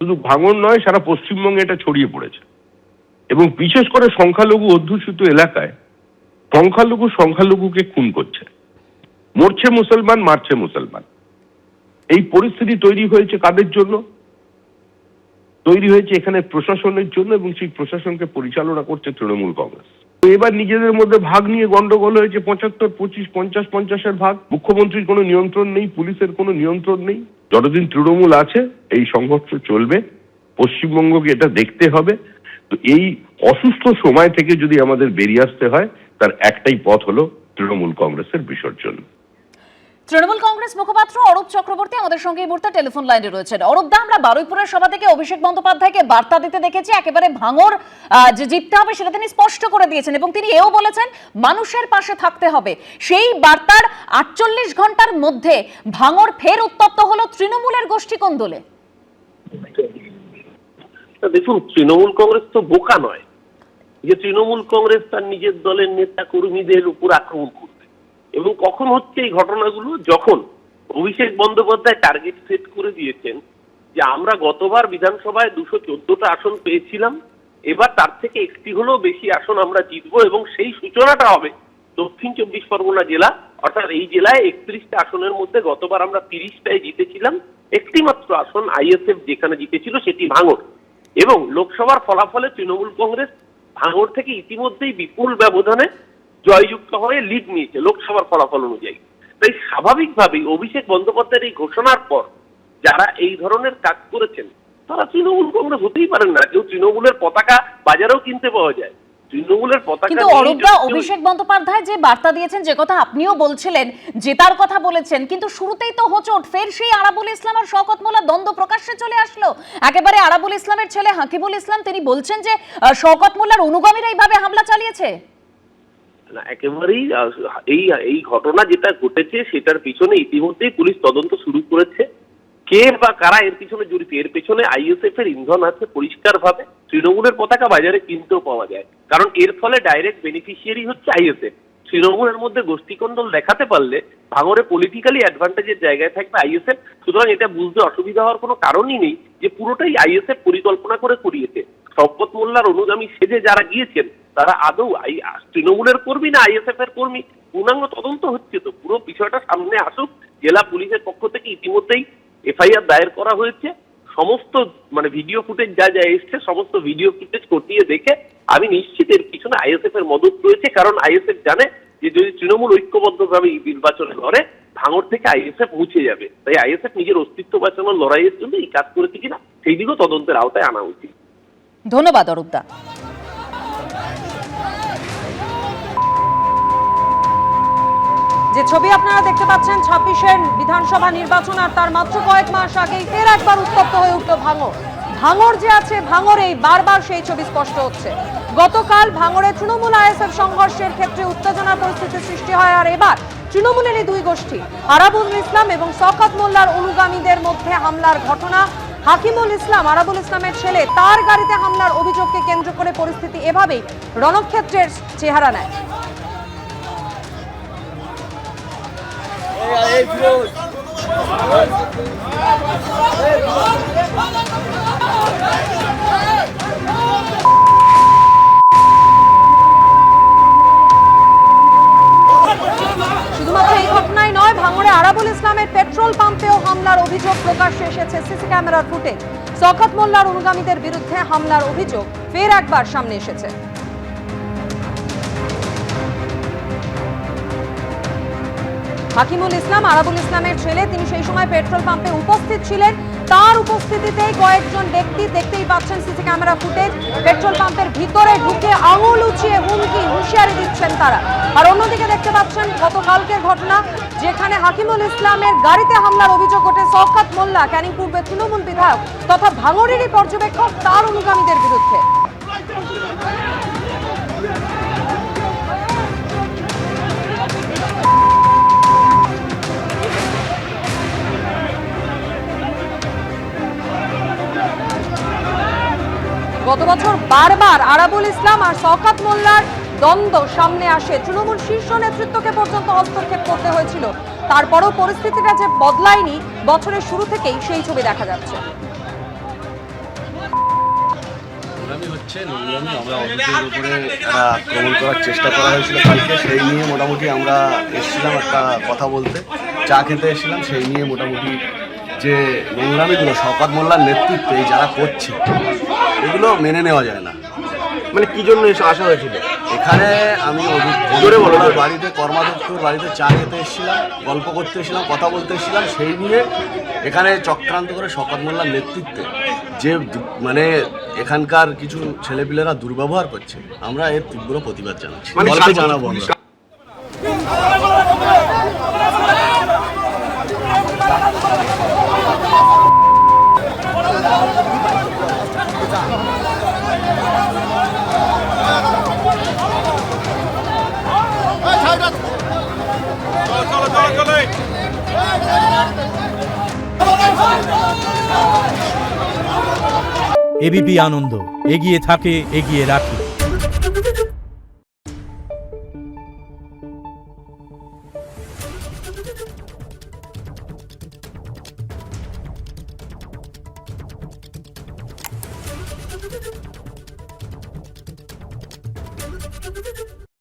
শুধু ভাঙন নয়, সারা পশ্চিমবঙ্গে এটা ছড়িয়ে পড়েছে। এবং বিশেষ করে সংখ্যালঘু অধ্যুষিত এলাকায় সংখ্যালঘুকে খুন করছে, মরছে মুসলমান, মারছে মুসলমান। এই পরিস্থিতি তৈরি হয়েছে কাদের জন্য? তৈরি হয়েছে এখানে প্রশাসনের জন্য, এবং সেই প্রশাসনকে পরিচালনা করছে তৃণমূল কংগ্রেস। এবার নিজেদের মধ্যে ভাগ নিয়ে গন্ডগোল হয়েছে, 75-25, 50-50-এর ভাগ। মুখ্যমন্ত্রীর কোনো নিয়ন্ত্রণ নেই, পুলিশের কোনো নিয়ন্ত্রণ নেই। যতদিন তৃণমূল আছে এই সংঘর্ষ চলবে, পশ্চিমবঙ্গকে এটা দেখতে হবে। তো এই অসুস্থ সময় থেকে যদি আমাদের বেরিয়ে আসতে হয়, তার একটাই পথ হলো তৃণমূল কংগ্রেসের বিসর্জন। তৃণমূল কংগ্রেস মুখপাত্র অরূপ চক্রবর্তী আমাদের সঙ্গে এই মুহূর্তে টেলিফোন লাইনে রয়েছেন। অরূপ দা, আমরা বারুইপুরের সভা থেকে অভিষেক বন্দ্যোপাধ্যায়কে বার্তা দিতে দেখেছি, একেবারে ভাঙর যে জিততে হবে সেটা তিনি স্পষ্ট করে দিয়েছেন, এবং তিনি এও বলেছেন মানুষের পাশে থাকতে হবে। সেই বার্তার 48 ঘন্টার মধ্যে ভাঙর ফের উত্তপ্ত হলো তৃণমূলের গোষ্ঠী কোন্দলে। দেখুন, তৃণমূল কংগ্রেস তো বোকা নয় যে তৃণমূল কংগ্রেস তার নিজের দলের নেতা কর্মীদের উপর আক্রমণ করবে। এবং কখন হচ্ছে এই ঘটনাগুলো? যখন অভিষেক বন্দ্যোপাধ্যায় টার্গেট সেট করে দিয়েছেন যে আমরা গতবার বিধানসভায় 214টা আসন পেয়েছিলাম, এবার তার থেকে একটি হলেও বেশি আসন আমরা জিতবো, এবং সেই সূচনাটা হবে দক্ষিণ 24 পরগনা জেলা। অর্থাৎ এই জেলায় 31টা আসনের মধ্যে গতবার আমরা 30টায় জিতেছিলাম, একটি মাত্র আসন আইএসএফ যেখানে জিতেছিল সেটি ভাঙড়। এবং লোকসভার ফলাফলে তৃণমূল কংগ্রেস ভাঙড় থেকে ইতিমধ্যেই বিপুল ব্যবধানে জয়যুক্ত হয়ে লিড নিয়েছে লোকসভার ফলাফল অনুযায়ী। তাই স্বাভাবিকভাবেই অভিষেক বন্দ্যোপাধ্যায়ের এই ঘোষণার পর যারা এই ধরনের কাজ করেছেন তারা তৃণমূল কংগ্রেস হতেই পারেন না। কেউ তৃণমূলের পতাকা বাজারেও কিনতে পাওয়া যায়, তৃণমূলের পতাকা। কিন্তু অরূপদা, অভিষেক বন্দ্যোপাধ্যায় যে বার্তা দিয়েছেন, যে কথা আপনিও বলছিলেন, জেতার কথা বলেছেন, কিন্তু শুরুতেই তো হোঁচট। ফের সেই আরাবুল ইসলাম আর শওকত মোল্লার দ্বন্দ্ব প্রকাশ্যে চলে আসলো। একেবারে আরাবুল ইসলামের ছেলে হাকিমুল ইসলাম তিনি বলছেন যে শওকত মোল্লার অনুগামীরা এইভাবে হামলা চালিয়েছে। না, একেবারেই এই ঘটনা যেটা ঘটেছে সেটার পিছনে ইতিমধ্যেই পুলিশ তদন্ত শুরু করেছে। কে বা কারা এর পিছনে জড়িত, এর পেছনে আইএসএফ এর ইন্ধন আছে পরিষ্কারভাবে। তৃণমূলের পতাকা বাজারে কিনতেও পাওয়া যায়, কারণ এর ফলে ডাইরেক্ট বেনিফিশিয়ারি হচ্ছে আইএসএফ। তৃণমূলের মধ্যে গোষ্ঠীকন্দল দেখাতে পারলে ভাঙড়ে পলিটিক্যালি অ্যাডভান্টেজের জায়গায় থাকবে আইএসএফ। সুতরাং এটা বুঝতে অসুবিধা হওয়ার কোনো কারণই নেই যে পুরোটাই আইএসএফ পরিকল্পনা করে করিয়েছে। শওকত মোল্লার অনুগামী সেজে যারা গিয়েছেন তারা আদৌ তৃণমূলের কর্মী না আইএসএফ এর কর্মী, পূর্ণাঙ্গ তদন্ত হচ্ছে। তো পুরো বিষয়টা সামনে আসুক। জেলা পুলিশের পক্ষ থেকে ইতিমধ্যেই এফআইআর দায়ের করা হয়েছে। সমস্ত ভিডিও ফুটেজ যা যা এসছে সমস্ত ভিডিও ফুটেজ খতিয়ে দেখে আমি নিশ্চিত এর পিছনে আইএসএফ এর মদত রয়েছে। কারণ আইএসএফ জানে যে যদি তৃণমূল ঐক্যবদ্ধভাবে এই নির্বাচনে লড়ে ভাঙড় থেকে আইএসএফ মুছে যাবে। তাই আইএসএফ নিজের অস্তিত্ব বাঁচানোর লড়াইয়ের জন্য এই কাজ করেছে কিনা সেই দিকেও তদন্তের আওতায় আনা উচিত। ধন্যবাদ অরূপদা। যে ছবি আপনারা দেখতে পাচ্ছেন 26-এর বিধানসভা নির্বাচন, আর তার মাত্র কয়েক মাস আগেই ফের একবার উত্তপ্ত হয়ে উঠল ভাঙড়। ভাঙড় যে আছে, ভাঙড়েই বারবার সেই ছবি স্পষ্ট হচ্ছে। গতকাল ভাঙড়ে তৃণমূল আইএসএফ সংঘর্ষের ক্ষেত্রে উত্তেজনার পরিস্থিতি সৃষ্টি হয়, আর এবার তৃণমূলেরই দুই গোষ্ঠী আরাবুল ইসলাম এবং শওকত মোল্লার অনুগামীদের মধ্যে হামলার ঘটনা। হাকিমুল ইসলাম, আরাবুল ইসলামের ছেলে, তার গাড়িতে হামলার অভিযোগকে কেন্দ্র করে পরিস্থিতি এভাবেই রণক্ষেত্রের চেহারা নেয়। শুধুমাত্র এই ঘটনাই নয়, ভাঙড়ে আরাবুল ইসলামের পেট্রোল পাম্পেও হামলার অভিযোগ প্রকাশ্যে এসেছে সিসি ক্যামেরার ফুটেজ। শওকত মোল্লার অনুগামীদের বিরুদ্ধে হামলার অভিযোগ ফের একবার সামনে এসেছে। হাকিমুল ইসলাম আরাবুল ইসলামের ছেলে, তিনি সেই সময় পেট্রোল পাম্পে উপস্থিত ছিলেন। তার উপস্থিতিতেই কয়েকজন ব্যক্তি, দেখতেই পাচ্ছেন সিসি ক্যামেরা ফুটেজ, পেট্রোল পাম্পের ভিতরে ঢুকে আঙুল উঁচিয়ে হুঁশিয়ারি দিচ্ছেন তারা। আর অন্যদিকে দেখতে পাচ্ছেন গতকালকের ঘটনা, যেখানে হাকিমুল ইসলামের গাড়িতে হামলার অভিযোগ ওঠে শওকত মোল্লা, ক্যানিং পূর্বের তৃণমূল বিধায়ক তথা ভাঙড়েরই পর্যবেক্ষক, তার অনুগামীদের বিরুদ্ধে। গত বছর বারবার আরাবুল ইসলাম আর শওকত মোল্লার দ্বন্দ্ব সামনে আসে, তৃণমূল শীর্ষ নেতৃত্বকে পর্যন্ত হস্তক্ষেপ করতে হয়েছিল। তারপরও পরিস্থিতিটা যে বদলায়নি, বছরের শুরু থেকেই সেই ছবি দেখা যাচ্ছে। নোংরামি হচ্ছে, নোংরামি আমরা অতিথির উপরে একটা আক্রমণ করার চেষ্টা করা হয়েছিল কালকে, সেই নিয়ে মোটামুটি আমরা এসেছিলাম একটা কথা বলতে, চা খেতে এসেছিলাম, সেই নিয়ে মোটামুটি যে নোংরামিগুলো শওকত মোল্লার নেতৃত্বে এই যারা করছে এগুলো মেনে নেওয়া যায় না। মানে কি জন্য এসে আসা হয়েছিল? এখানে আমি জোরে বলার বাড়িতে কর্মাধ্যক্ষর বাড়িতে চা খেতে এসেছিলাম, গল্প করতে এসেছিলাম, কথা বলতে এসেছিলাম, সেই নিয়ে এখানে চক্রান্ত করে শওকত মোল্লার নেতৃত্বে যে মানে এখানকার কিছু ছেলেপিলেরা দুর্ব্যবহার করছে, আমরা এর তীব্র প্রতিবাদ জানাচ্ছি। মানে গল্পে জানাবো আমরা। এবিপি আনন্দ, এগিয়ে থাকে, এগিয়ে রাখে।